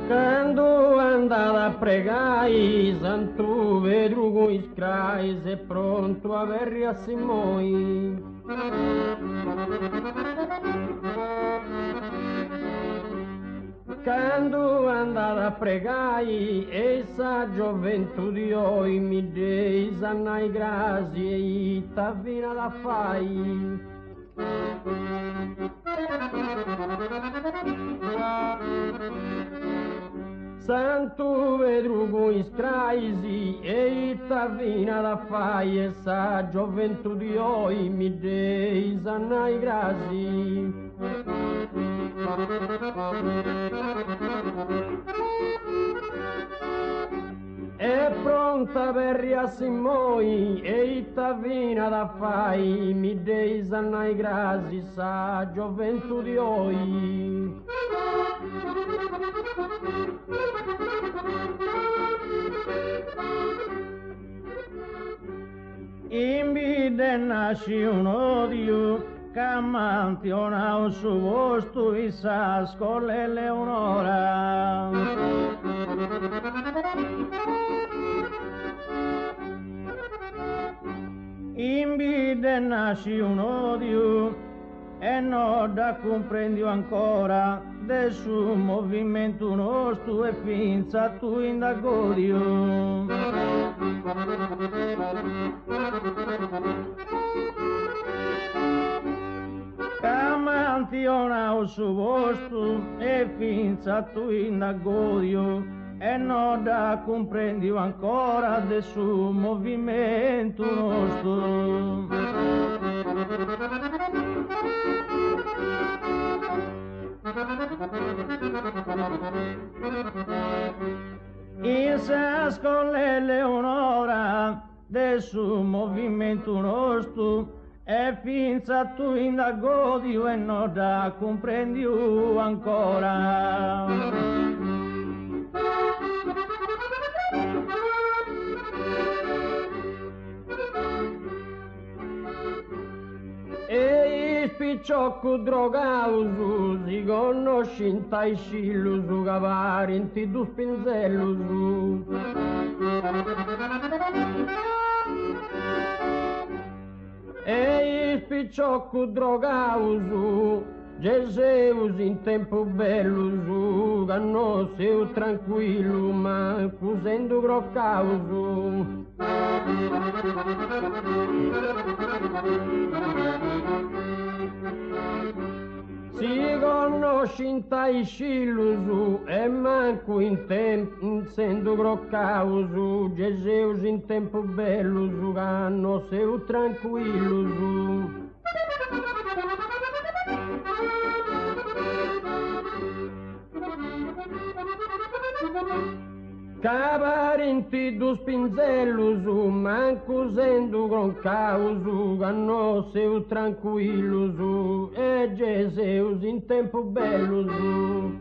Quando andava a pregar, Santo Pedro com escrais é pronto a ver a Simões. Quando andava a pregar, essa gioventù hoje me diz a nai grazie e ta vina da fai. Santo Pedro com escrais e ta vina da fai, essa gioventù hoje me diz a nai grazie. È pronta per riassimoi e tavina da fai, mi dei sannai grasi sa gioventù di oi. In vide nasci un odio che mantiona su vostro e sa scolle Leonora. In vide nasci un odio e non da comprendio ancora del suo movimento nostro e finza tu indagodio. Camantiona su vostro e finza tu indagodio e non da comprendio ancora del suo movimento nostro. Insas con le Leonora del suo movimento nostro e finza tu indagodio e non da comprendio ancora. E spicciocco drogausu si conosci in tai scillusu caparinti du spinzellusu. E spicciocco drogausu Geseus in tempo bellusu canno seu tranquillo ma cusendo groccausu. Si conosci in tai scillusu e manco in tempo sendo groccausu Geseus in tempo bellusu canno seu tranquillusu. Caparenti du spinzellusu, manco sendo con causu, canno seu tranquillusu, e Geseus in tempo bellusu.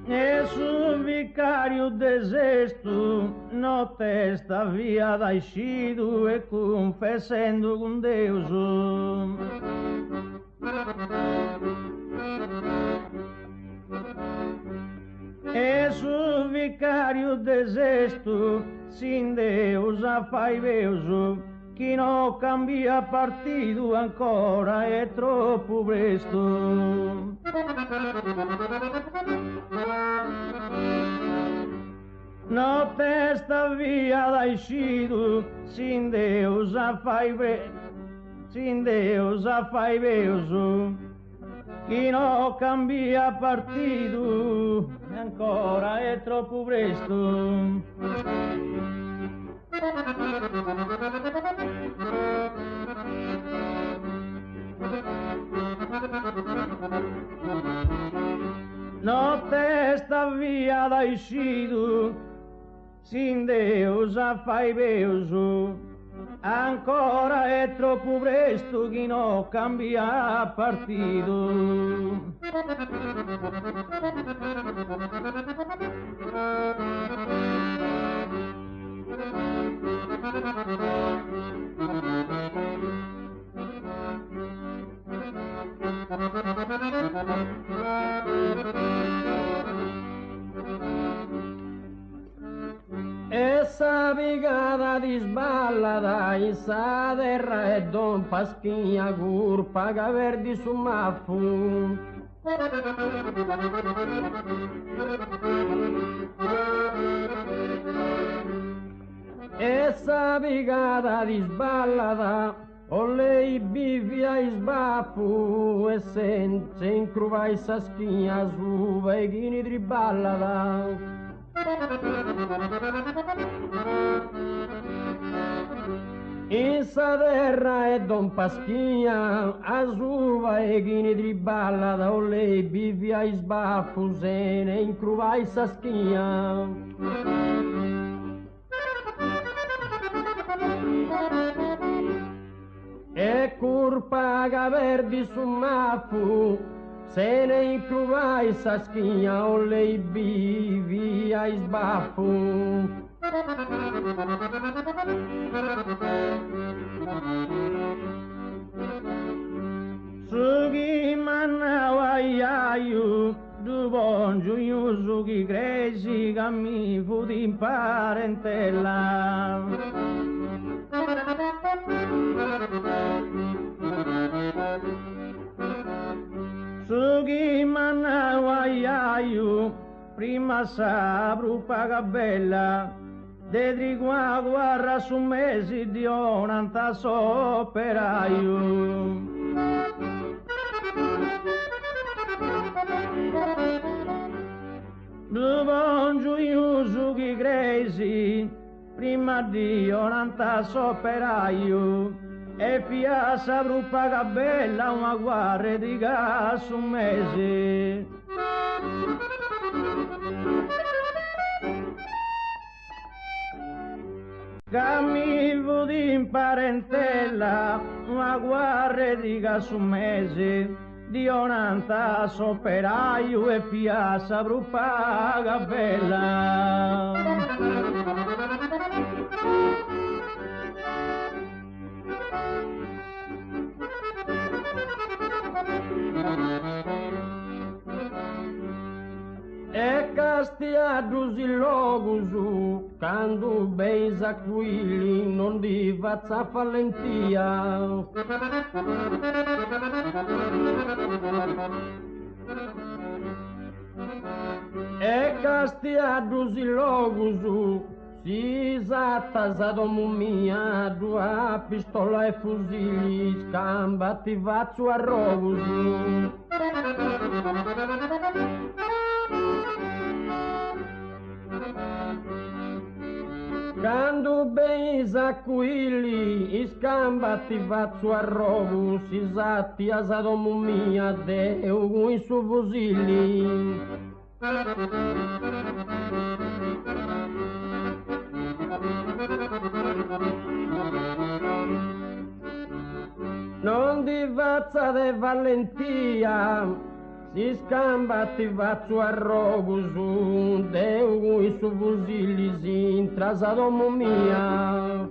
E su vicario desesto, no testa via da escido e confessando con Deuso. E su vicario desesto, sin Deus a fai veuso, chi non cambia partido ancora è troppo presto. No testa via da escido, sin Deus a fai veuso, chi non cambia partido ancora è troppo presto. No testa via da escido, sin Deus a fai veuso, ancora è troppo presto chi non cambia partido. Essa picata di sballata in sa terra e Don Paschia curpa che verdi su maffu. Essa picata di sballata o lei bivia e sbaffu e senza incruva sa schia su vechini triballata. In sa terra e Don Paschia a suva e chini triballata o lei bivia e sbaffu se ne incruva sa schia. E curpa che verdi su maffu se ne incruvai sa schia o lei via e sbaffu. Sugi manawaiayu du bon giugno sugi cresi che mi fu di parentela. Sugi manawaiayu prima sabru paga bella de trigua guarra su mesi di onanta soperaio. Du bon giugno sugi cresi prima di onanta soperaio e fia sabru paga bella una guarra di gas un mese. Camilvo di parentela una guarra di gas un mese di onanta soperaio e fia sabru paga bella. E castiadus il logusu, quando beis aquili non di vazza valentia. E castiadus il logusu, si esatta sa domu mia, dua pistola e fusili, scambati vazzo a rogusu. Quando beis aquili, scambati vazzo a rogus, isatti a sa domu mia, deu in su fusili. Non di vazza de valentia, si scambati vazzo a rogusu, deu in su fusili, si intra sa domu mia.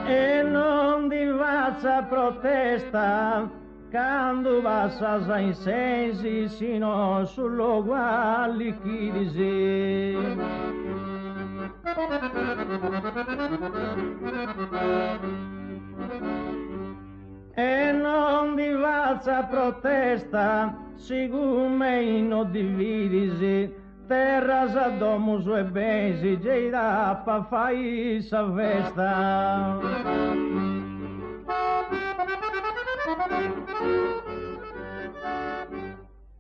E non di vazza protesta, quando passa sa in sensi, sino sullo guali chi disi. E non di valsa protesta, siccome non dividisi, terra sa domus e besi, geira pa fai sa festa.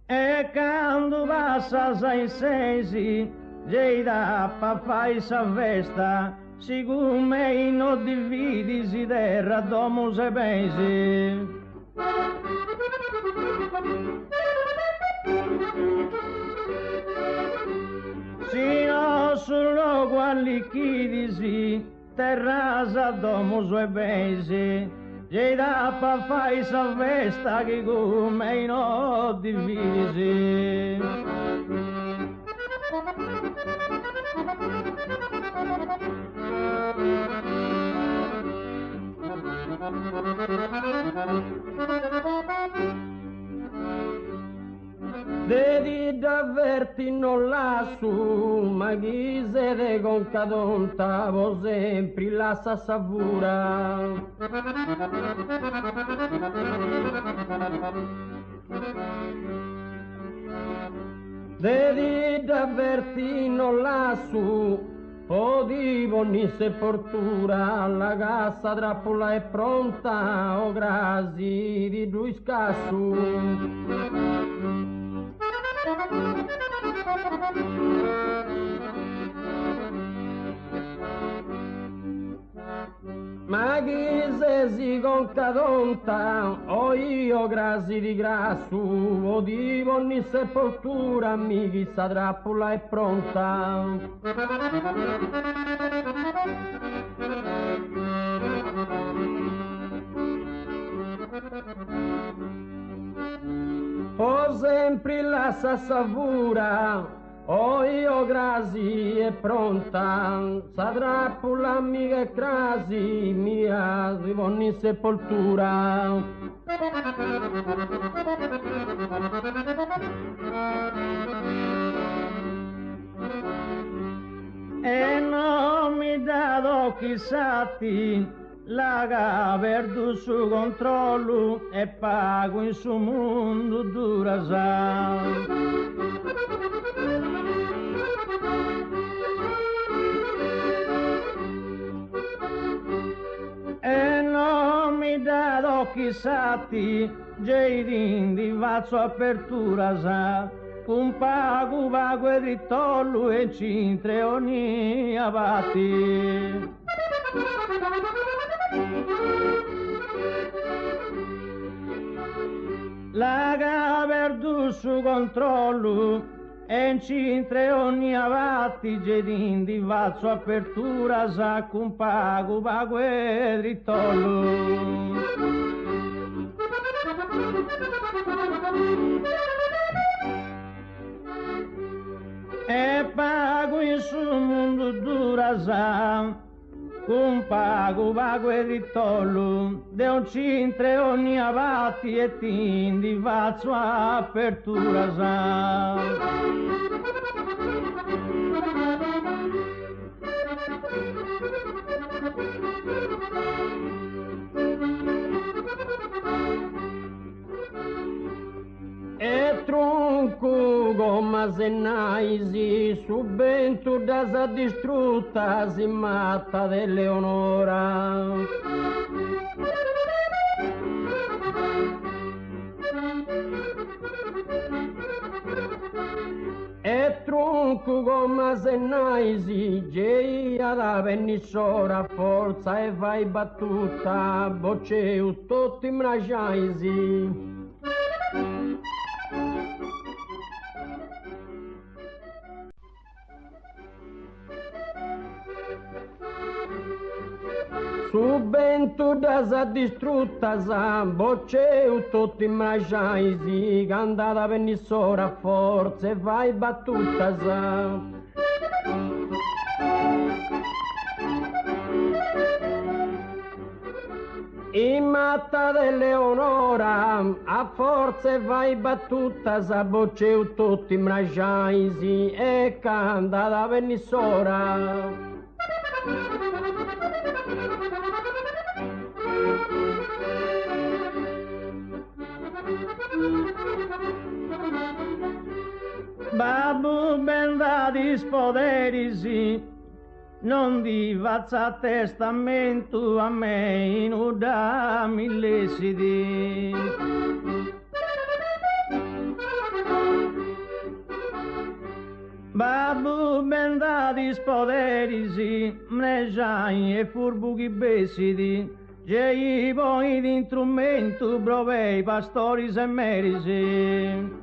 E quando passa sa in sensi, geira pa fai sa festa, siccome non dividisi terra domus e besi. Sino sullo guali chidisi, terra sa domus e besi, Gli da pa fai sa festa che come i no divisi. Devi d'avverti non lassù, ma chi se de con cadonta, vo sempre la sa savura. Devi d'avverti non lassù, o di ogni sepoltura, la cassa trappola è pronta, o grasi di lui scassu. Ma chi se si concadonta, o io grasi di grasso, o di ogni sepoltura, mi chi sta trappola è pronta. O sempre la sa savura, o io grasi è pronta, sa trappola mica è crasi, mia di ogni sepoltura. E non mi dato chissà ti, la perdu su controllo e pago in su mondo dura sa. E non mi dato chissà ti, Geidin di vazzo apertura sa. Un pago e drittollo e cintre ogni abati. La perdu su controllo e incintre ogni avatti gedin di vazzo apertura sa un pago e drittollo. E pago in su mondo dura sa un pago e ritollo de un cintre ogni avati e tin di vazzo apertura sa. E tronco gomma se naisi subento da sa distrutta si matta dell'Eleonora. E tronco gomma se naisi geia da vennissora forza e vai battuta bocceu tutti mraciaisi. Subento da sa distrutta sa bocceu tutti mraciaisi cantata vennissora a forza e vai battuta sa. In matta dell'Eleonora a forza e vai battuta sa bocceu tutti mraciaisi e cantata vennissora. Babbo ben da dispoderisi, non di vazza testamento a me in da millesidi. Babbo ben da dispoderisi, mnejai e furbuchi besidi, gei poi di instrumento provei pastori e merisi.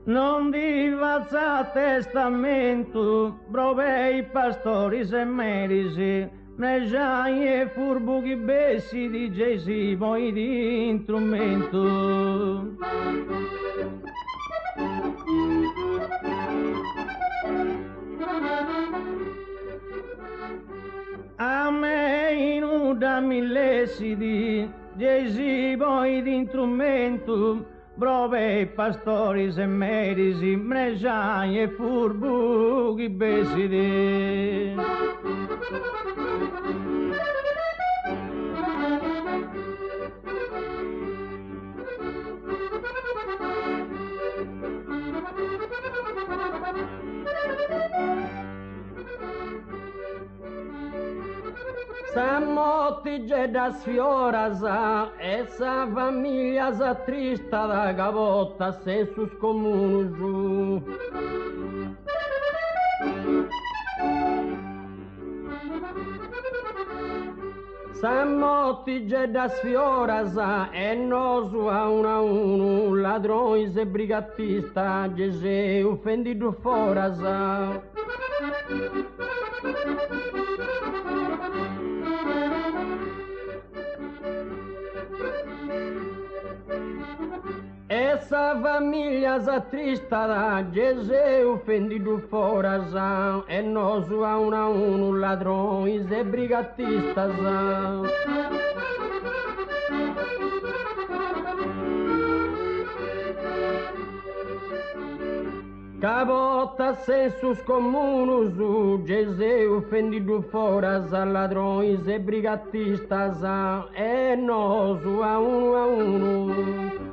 non divazza testamento, provei pastori e merisi, mejai e furbuchi bessi di Gesì, poi di instrumento. A me inuda millesidi, Gesì, poi di instrumento, prove pastori e merisi, mejai e furbuchi besidi. Samotti da sfiorasa e sa famiglia sa trista da cavotta se sus comunusu. Samotti da sfiorasa e nosu a uno ladrões e brigatista Gesù offendido forasa. Essa famiglia sa trista da Gesù offendido forasa e nosu a uno ladrões e brigatistas. Cavota sensus comunus, Gesù offendido forasa, ladrões e brigatistas, e nosu a uno.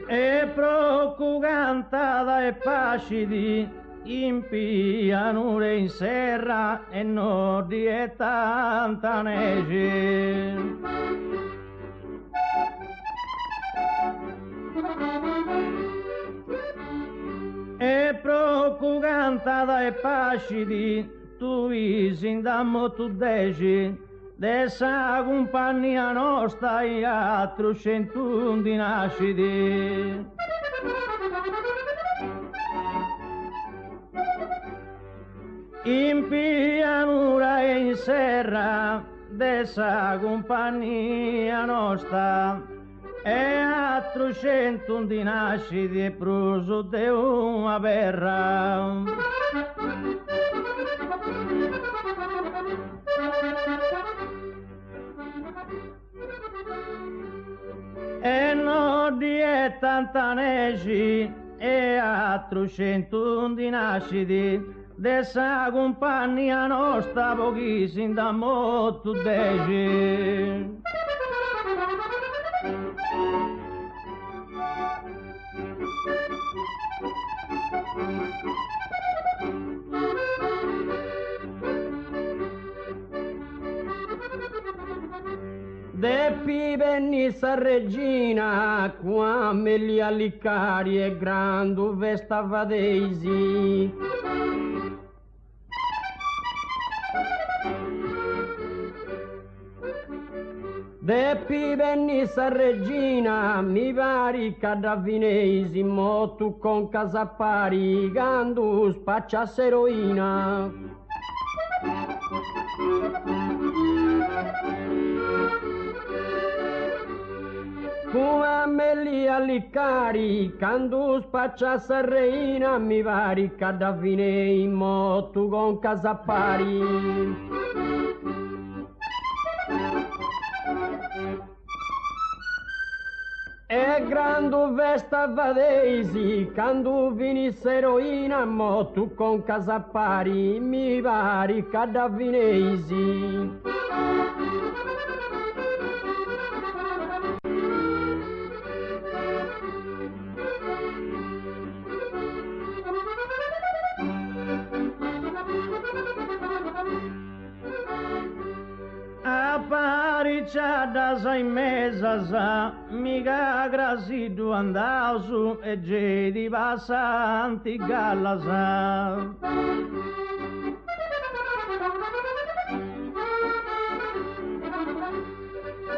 E procugantada e pascidi in pianure in serra e nodi e tantanegi. E procugantada e pascidi tu isindammo tu deci dessa compagnia nostra e altro 101 nasciti. In pianura e in serra dessa compagnia nostra e altro 101 nasciti e pruso de una berra. E nodi e tantanegi e altro 101 nasciti dessa compagnia nostra pochissimi da molto deci. Deppi venisse regina, qua me li allicari e grandu vestava deisi. Deppi venisse regina, mi pari cadavineisi, mo tu con casappari, gandu spacciasse eroina. Come me li allicari, quando spacciassa reina, mi pari cadavinei, mo tu con casappari. E grande vesta vadeisi, quando vinisse eroina, mo tu con casappari, mi pari cadavineisi. Apparicciada sei mesas, mi mica grasidu andau su e ge di passanti gallasa.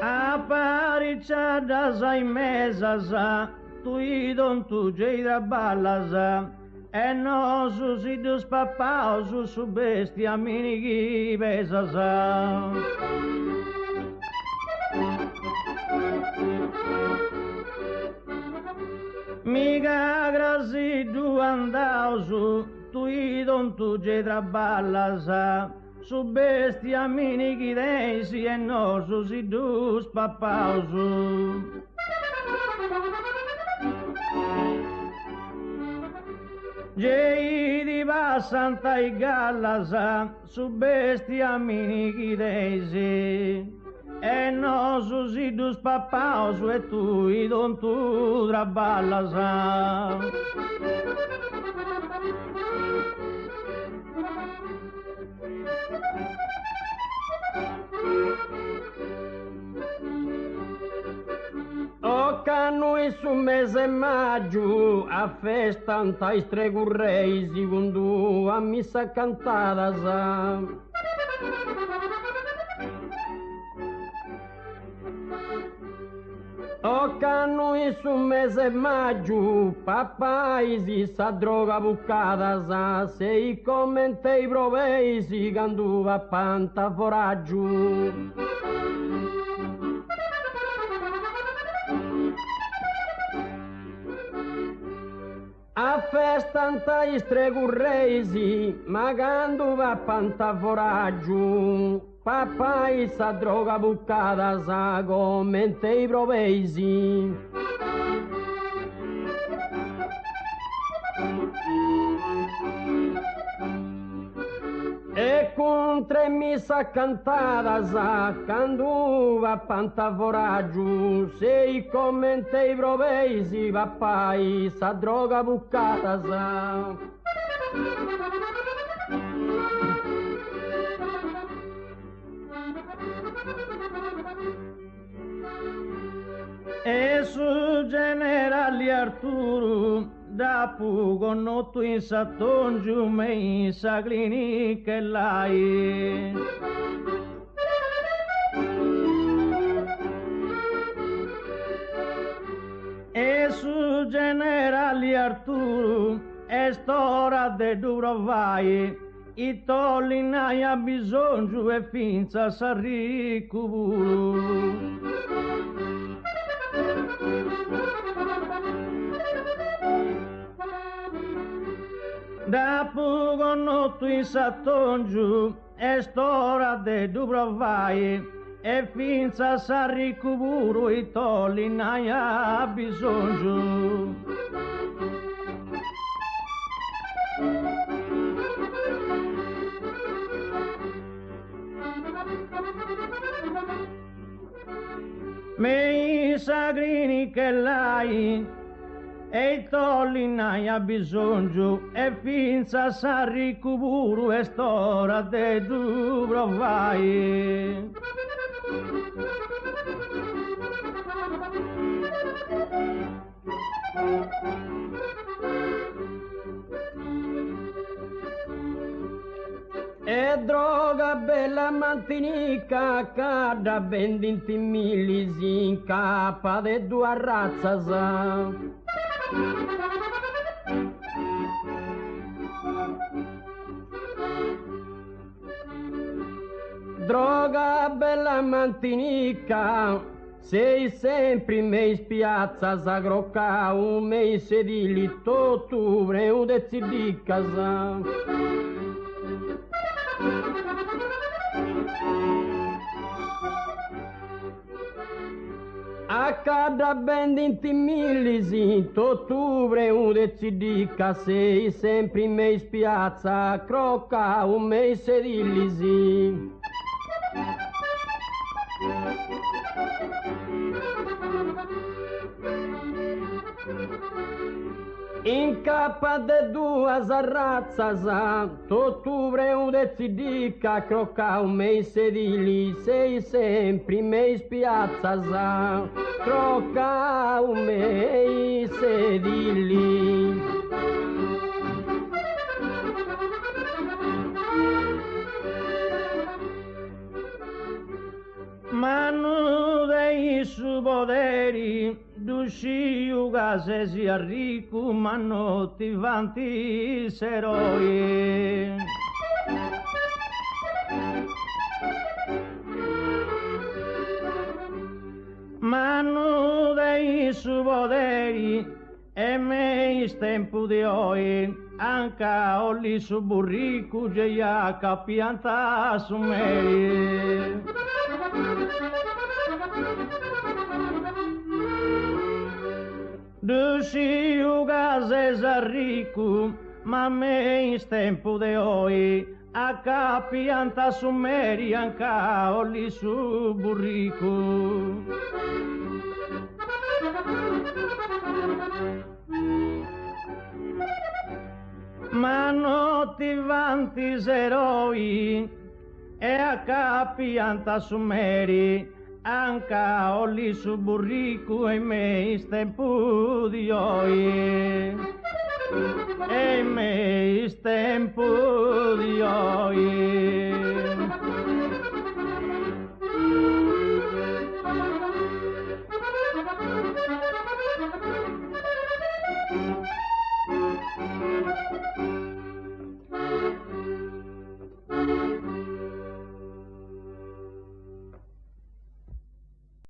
Aparicciada sai mesasa, tu idon tu ge da ballasa, e no su si dus papau su bestia minighi pesasa. Mica grasidu andau su, tu idon tu ge da ballasa, su bestia minighi deisi e no su si dus papau su. Gei di passanta i gallasa, su bestia minighi deisi, e no su si dus papau su e tu idon tu traballasa. Tocca a noi su mese maggio, a festa antai stregurrei, secondo a missa cantata sa. Tocca a noi su mese maggio, papaisi sa droga buccata sa, se i commentei provei si canduva panta foraggio. A festa antai stregurreisi, magando va pantavoraggio, papai sa droga buccata sa commente i proveisi. E con tre missa cantata sa, canduva pantavoraggio, se i commente i proveisi, papai sa droga buccata sa. E su generali Arturo, da pugo noto in sattongiu me in saglini che l'hai. E su generali Arturo, e stora de duro vai, i tolli n'hai bisogno e finza s'arricuburu. Da pugo noto in sattongiu, e stora de duro vai, e finza s'arricuburu i tolli n'hai bisogno. Me i sagrini che l'hai, e i tolli n'hai bisogno, e finza s'arricuburu e stora de duro vai. E droga bella mantinica, cada ben d'intimillisi in capa de due razza. Droga bella mantinica, sei sempre in me spiazza, sagrocca un mese di litto ottobre, un dezzi di casa. Accada ben d'intimillisi, t'ottobre un decidica, sei sempre in me spiazza, crocca un mese di lisi. Incapaz de duas razzas, t'ottubre un decidica, crocca un mese di lì, sei sempre me spiazzas, crocca un mese di lì. Manu dei suboderi, d'usciu gase si arricu, ma non ti vanti seroi. Manu dei suboderi, e meis tempo di oi, anca olli su burricu, geia capianta su meri. Dusi ugazes arricu, ma meis tempo de oi, a capianta su meri, anca olli su burricu. Ma non ti vanti eroi, e a capianta su meri, anca olli su burricu e meis tempo di oi. E meis tempo di oi.